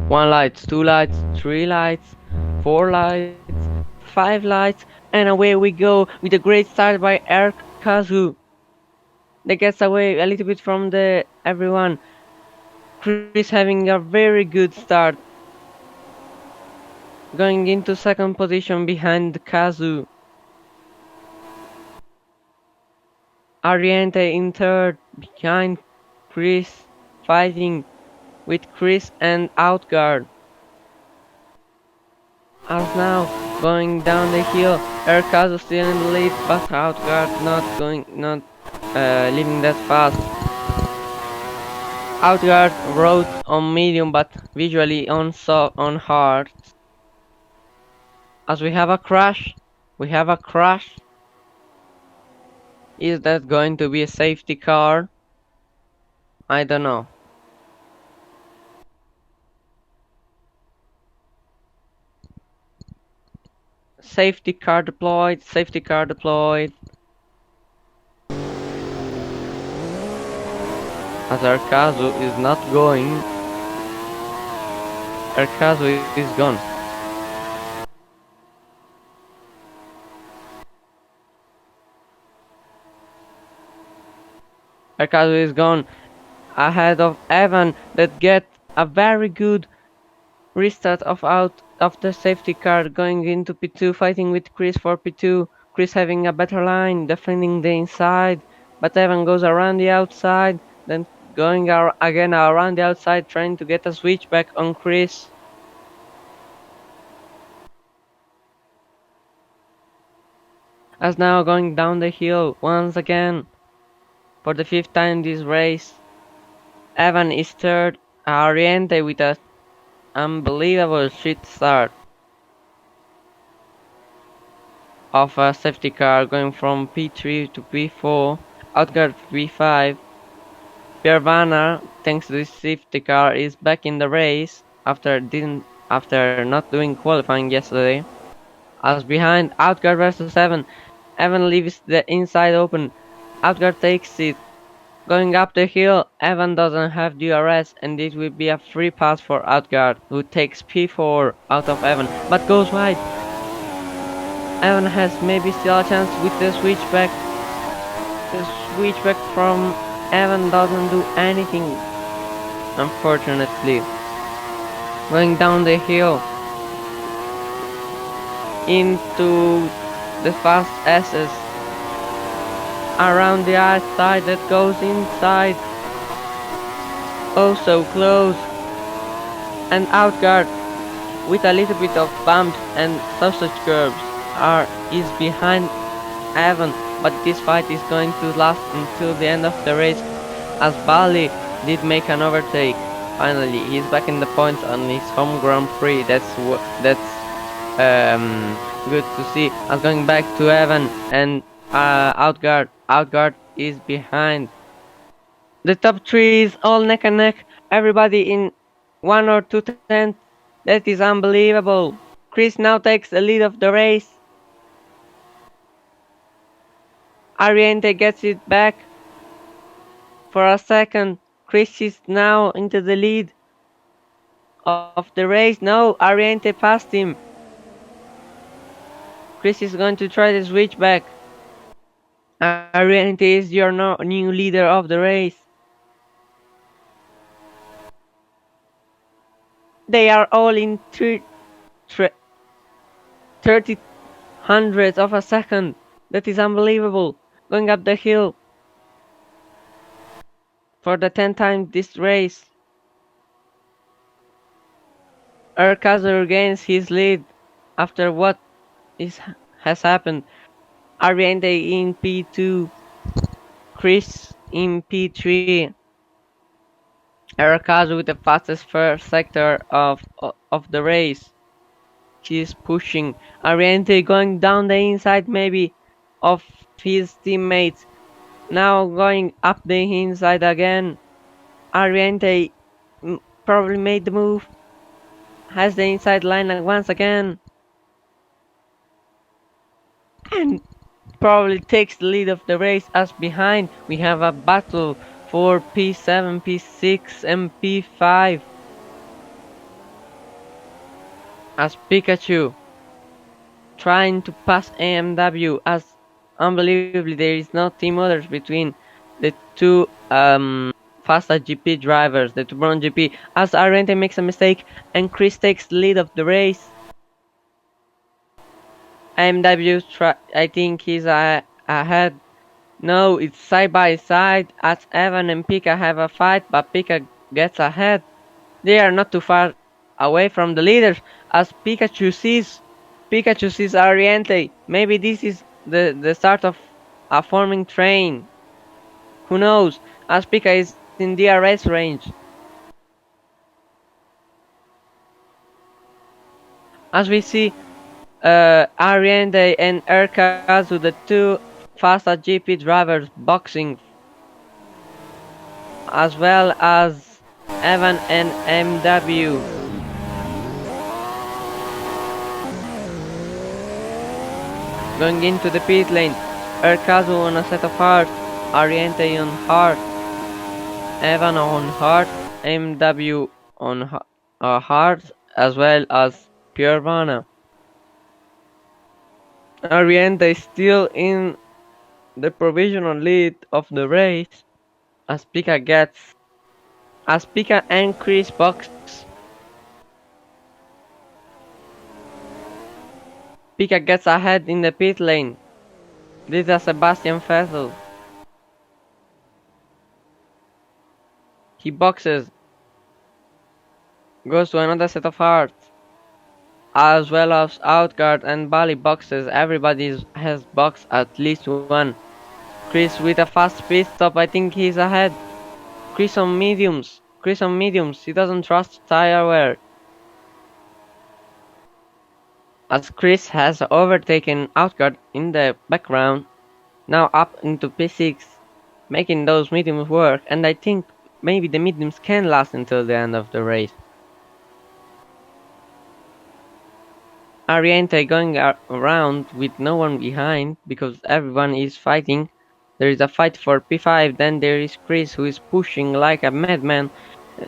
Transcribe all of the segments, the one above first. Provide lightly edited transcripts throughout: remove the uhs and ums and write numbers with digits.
1 light, 2 lights, 3 lights, 4 lights, 5 lights, and away we go with a great start by Kazu. That gets away a little bit from the everyone. Chris having a very good start, going into second position behind Kazu. Ariente in third, behind Chris, fighting with Chris and Outguard. As now going down the hill, Kazu still in the lead, but Outguard not leaving that fast. Outguard rode on medium but visually on hard. As we have a crash. Is that going to be a safety car? I don't know. Safety car deployed. As Arkazu is not going. Arkazu is gone. Arkazu is gone ahead of Evan that get a very good restart out of the safety car, going into P2, fighting with Chris for P2. Chris having a better line, defending the inside, but Evan goes around the outside, then going again around the outside, trying to get a switchback on Chris. As now going down the hill once again for the 5th time this race. Evan is third, Oriente with a unbelievable shit start of a safety car going from P3 to P4, Outguard P5. Pierre, thanks to this safety car, is back in the race after not doing qualifying yesterday. As behind Outguard versus Evan, Evan leaves the inside open. Outguard takes it. Going up the hill, Evan doesn't have DRS and it will be a free pass for Outguard, who takes P4 out of Evan, but goes wide. Evan has maybe still a chance with the switchback. The switchback from Evan doesn't do anything, unfortunately. Going down the hill into the fast S's. Around the outside that goes inside. Oh, so close. And Outguard with a little bit of bumps and sausage curves is behind Evan, but this fight is going to last until the end of the race, as Bali did make an overtake. Finally, he's back in the points on his home Grand Prix. That's good to see. As going back to Evan and Outguard. Outguard is behind. The top 3 is all neck and neck. Everybody in 1 or 2 tenths. That is unbelievable. Chris now takes the lead of the race. Ariente gets it back for a second. Chris is now into the lead of the race. No, Ariente passed him. Chris is going to try to switch back. Ariente is your new leader of the race. They are all in 30 hundredths of a second. That is unbelievable. Going up the hill for the 10th time this race. Urkazu regains his lead after what has happened. Ariente in P2, Chris in P3. Urkazu with the fastest first sector of the race. She's pushing. Ariente going down the inside maybe of his teammates. Now going up the inside again. Ariente probably made the move. Has the inside line once again. And probably takes the lead of the race, as behind we have a battle for P7, P6 and P5. as Pikachu trying to pass AMW, as unbelievably there is no team orders between the two Fasta GP drivers, the two Brown GP, as Arente makes a mistake and Chris takes the lead of the race. AMW, I think he's ahead. No, it's side by side as Evan and Pika have a fight, but Pika gets ahead. They are not too far away from the leaders as Pikachu sees Ariente. Maybe this is the start of a forming train. Who knows? As Pika is in DRS range. As we see Ariente and Erkazu, the two Fasta GP drivers, boxing, as well as Evan and MW. Going into the pit lane, Erkazu on a set of hearts, Ariente on heart, Evan on heart, MW on heart, as well as Piervana. Ariente is still in the provisional lead of the race as Pika and Chris box. Pika gets ahead in the pit lane. This is Sebastian Vettel. He boxes. Goes to another set of hearts. As well as Outguard and Bali boxes. Everybody has boxed at least one. Chris with a fast pit stop. I think he's ahead. Chris on mediums. He doesn't trust tire wear. As Chris has overtaken Outguard in the background, now up into P6, making those mediums work, and I think maybe the mediums can last until the end of the race. Ariente going around with no one behind because everyone is fighting. There is a fight for P5, then there is Chris who is pushing like a madman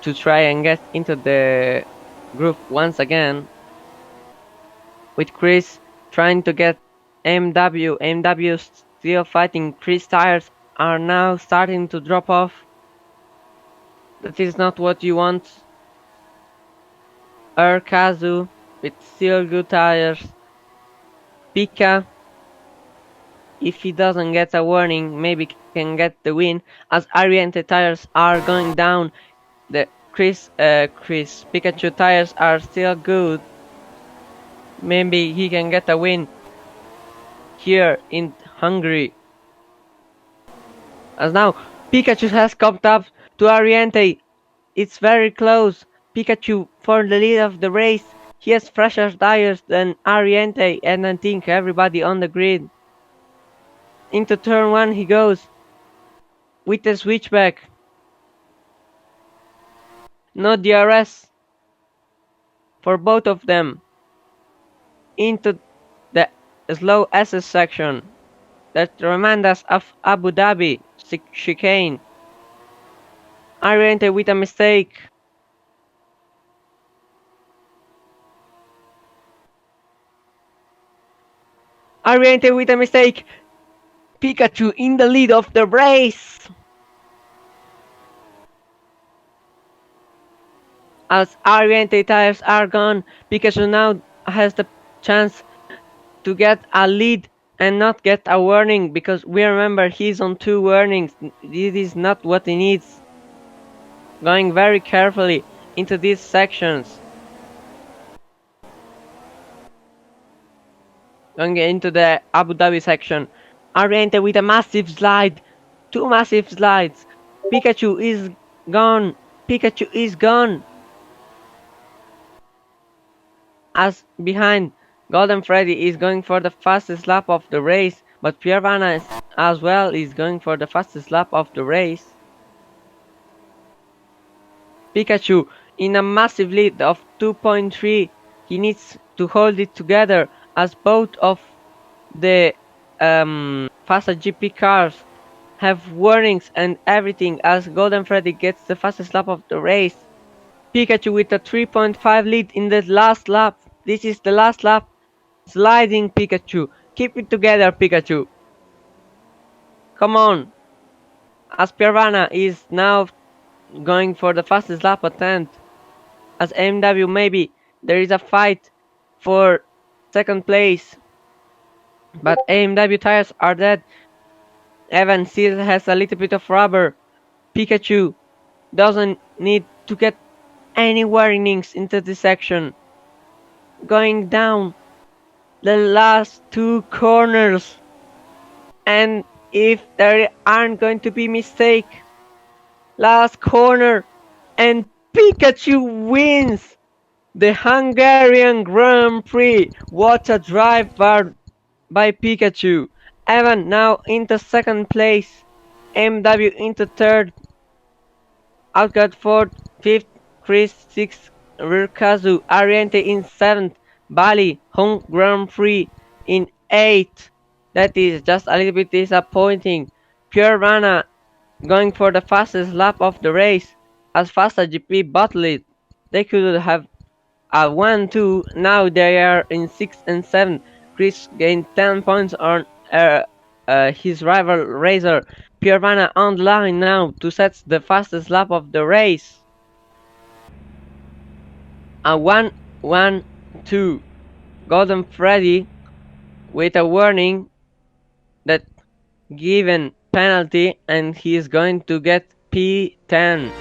to try and get into the group once again. With Chris trying to get MW still fighting. Chris tires are now starting to drop off. That is not what you want. Erkazu with still good tires. Pika, if he doesn't get a warning, maybe can get the win as Ariente tires are going down. The Chris Pikachu tires are still good. Maybe he can get a win here in Hungary. As now Pikachu has caught up to Ariente. It's very close. Pikachu for the lead of the race. He has fresher tires than Ariente, and I think everybody on the grid. Into turn 1 he goes with the switchback. No DRS for both of them. Into the slow SS section that reminds us of Abu Dhabi chicane. Ariente with a mistake. Ariente with a mistake. Pikachu in the lead of the race. As Ariente tires are gone, Pikachu now has the chance to get a lead and not get a warning, because we remember he's on 2 warnings. This is not what he needs. Going very carefully into these sections. Going into the Abu Dhabi section. Ariente with a massive slide. 2 massive slides. Pikachu is gone. As behind, Golden Freddy is going for the fastest lap of the race, but Piervana as well is going for the fastest lap of the race. Pikachu in a massive lead of 2.3. He needs to hold it together as both of the Fasta GP cars have warnings and everything, as Golden Freddy gets the fastest lap of the race. Pikachu with a 3.5 lead in the last lap. This is the last lap. Sliding Pikachu. Keep it together, Pikachu. Come on. As Piranha is now going for the fastest lap attempt. As MW maybe there is a fight for second place. But AMW tires are dead. Evan still has a little bit of rubber. Pikachu doesn't need to get any warnings into this section. Going down the last two corners. And if there aren't going to be mistake, last corner and Pikachu wins the Hungarian Grand Prix. What a drive by Pikachu. Evan now into second place. MW into third. Outcut fourth. Fifth. Chris sixth. Rurkazu. Ariente in seventh. Bali Home Grand Prix in eighth. That is just a little bit disappointing. Pure Mana going for the fastest lap of the race. As fast as GP bottled. They could have 1-2. Now they are in 6th and 7th. Chris gained 10 points on his rival Razor. Piervana on the line now to set the fastest lap of the race. A 1-1-2. Golden Freddy with a warning that given penalty and he is going to get P10.